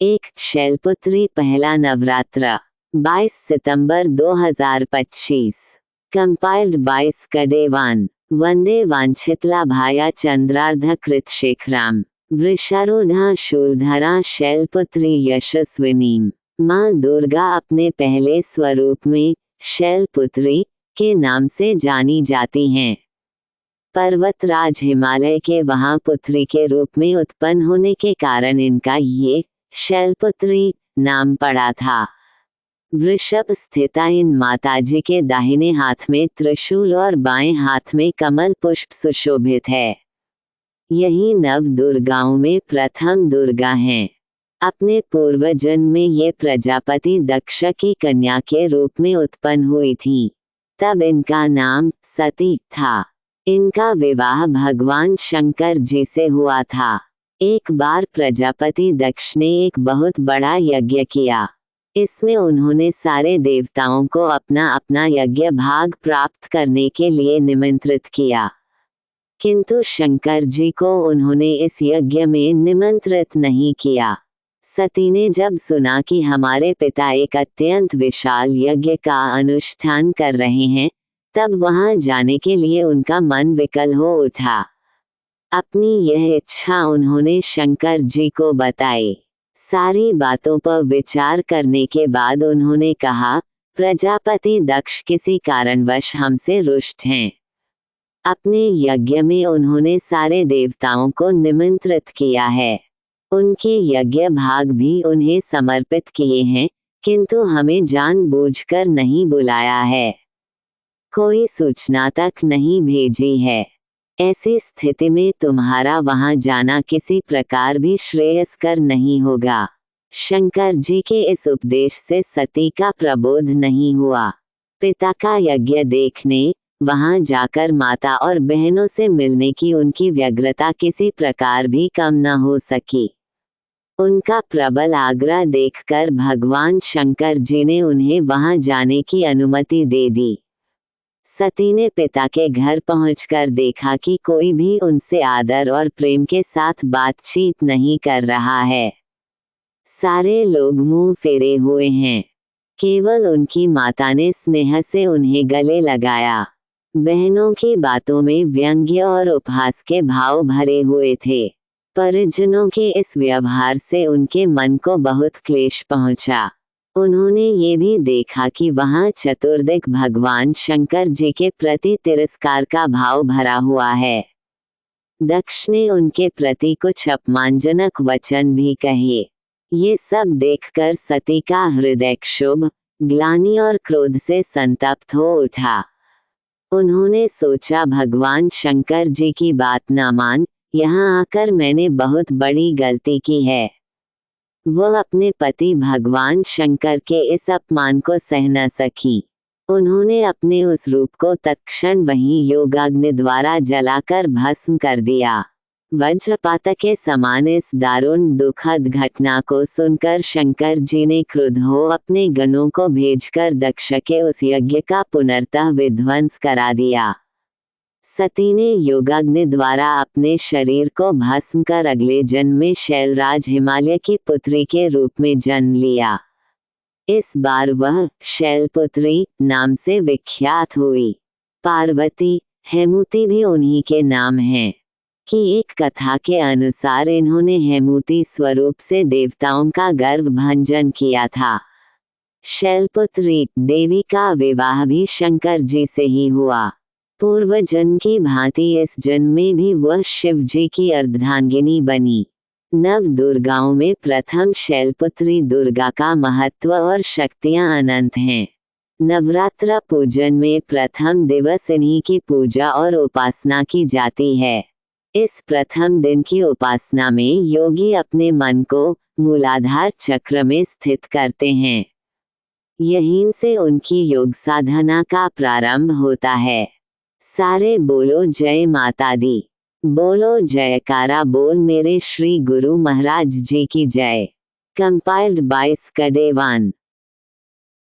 एक शैलपुत्री पहला नवरात्र 22 सितंबर 2025। कंपाइल्ड बाय स्कडेवान। वंदे वांछितलाभाया चंद्रार्धकृत शेखराम वृषारूढ़ा शूलधरा शैलपुत्री यशस्विनीम। माँ दुर्गा अपने पहले स्वरूप में शैलपुत्री के नाम से जानी जाती हैं। पर्वतराज हिमालय के वहां पुत्री के रूप में उत्पन्न होने के कारण इनका ये शैलपुत्री नाम पड़ा था। वृषभ स्थिता इन माताजी के दाहिने हाथ में त्रिशूल और बाएं हाथ में कमल पुष्प सुशोभित है। यही नव दुर्गाओं में प्रथम दुर्गा हैं। अपने पूर्व जन्म में ये प्रजापति दक्ष की कन्या के रूप में उत्पन्न हुई थीं। तब इनका नाम सती था। इनका विवाह भगवान शंकर जी से हुआ था। एक बार प्रजापति दक्ष ने एक बहुत बड़ा यज्ञ किया। इसमें उन्होंने सारे देवताओं को अपना अपना यज्ञ भाग प्राप्त करने के लिए निमंत्रित किया, किंतु शंकर जी को उन्होंने इस यज्ञ में निमंत्रित नहीं किया। सती ने जब सुना कि हमारे पिता एक अत्यंत विशाल यज्ञ का अनुष्ठान कर रहे हैं, तब वहां जाने के लिए उनका मन विकल हो उठा। अपनी यह इच्छा उन्होंने शंकर जी को बताई। सारी बातों पर विचार करने के बाद उन्होंने कहा, प्रजापति दक्ष किसी कारणवश हमसे रुष्ट हैं। अपने यज्ञ में उन्होंने सारे देवताओं को निमंत्रित किया है। उनके यज्ञ भाग भी उन्हें समर्पित किए हैं, किंतु हमें जानबूझकर नहीं बुलाया है। कोई सूचना तक नहीं भेजी है। ऐसी स्थिति में तुम्हारा वहां जाना किसी प्रकार भी श्रेयस्कर नहीं होगा। शंकर जी के इस उपदेश से सती का प्रबोध नहीं हुआ। पिता का यज्ञ देखने, वहां जाकर माता और बहनों से मिलने की उनकी व्यग्रता किसी प्रकार भी कम न हो सकी। उनका प्रबल आग्रह देखकर भगवान शंकर जी ने उन्हें वहां जाने की अनुमति दे दी। सती ने पिता के घर पहुंचकर देखा कि कोई भी उनसे आदर और प्रेम के साथ बातचीत नहीं कर रहा है। सारे लोग मुंह फेरे हुए हैं। केवल उनकी माता ने स्नेह से उन्हें गले लगाया। बहनों की बातों में व्यंग्य और उपहास के भाव भरे हुए थे। परिजनों के इस व्यवहार से उनके मन को बहुत क्लेश पहुंचा। उन्होंने ये भी देखा कि वहां चतुर्दिक भगवान शंकर जी के प्रति तिरस्कार का भाव भरा हुआ है। दक्ष ने उनके प्रति कुछ अपमानजनक वचन भी कहे। ये सब देखकर सती का हृदय क्षोभ, ग्लानि और क्रोध से संतप्त हो उठा। उन्होंने सोचा, भगवान शंकर जी की बात न मान, यहाँ आकर मैंने बहुत बड़ी गलती की है। वह अपने पति भगवान शंकर के इस अपमान को सह न सकी। उन्होंने अपने उस रूप को तत्क्षण वहीं योगाग्नि द्वारा जलाकर भस्म कर दिया। वज्रपात के समान इस दारुण दुखद घटना को सुनकर शंकर जी ने क्रुद्ध हो अपने गणों को भेजकर दक्ष के उस यज्ञ का पुनर्तः विध्वंस करा दिया। सती ने योगाग्नि द्वारा अपने शरीर को भस्म कर अगले जन्म में शैलराज हिमालय की पुत्री के रूप में जन्म लिया। इस बार वह शैलपुत्री नाम से विख्यात हुई। पार्वती, हेमूति भी उन्हीं के नाम हैं। कि एक कथा के अनुसार इन्होंने हेमूति स्वरूप से देवताओं का गर्व भंजन किया था। शैलपुत्री देवी का विवाह भी शंकर जी से ही हुआ। पूर्व जन्म की भांति इस जन्म में भी वह शिव जी की अर्धांगिनी बनी। नव दुर्गाओं में प्रथम शैलपुत्री दुर्गा का महत्व और शक्तियां अनंत हैं। नवरात्र पूजन में प्रथम दिवस इन्हीं की पूजा और उपासना की जाती है। इस प्रथम दिन की उपासना में योगी अपने मन को मूलाधार चक्र में स्थित करते हैं। यहीं से उनकी योग साधना का प्रारंभ होता है। सारे बोलो जय माता दी। बोलो जयकारा बोल मेरे श्री गुरु महाराज जी की जय। Compiled by स्कडेवान।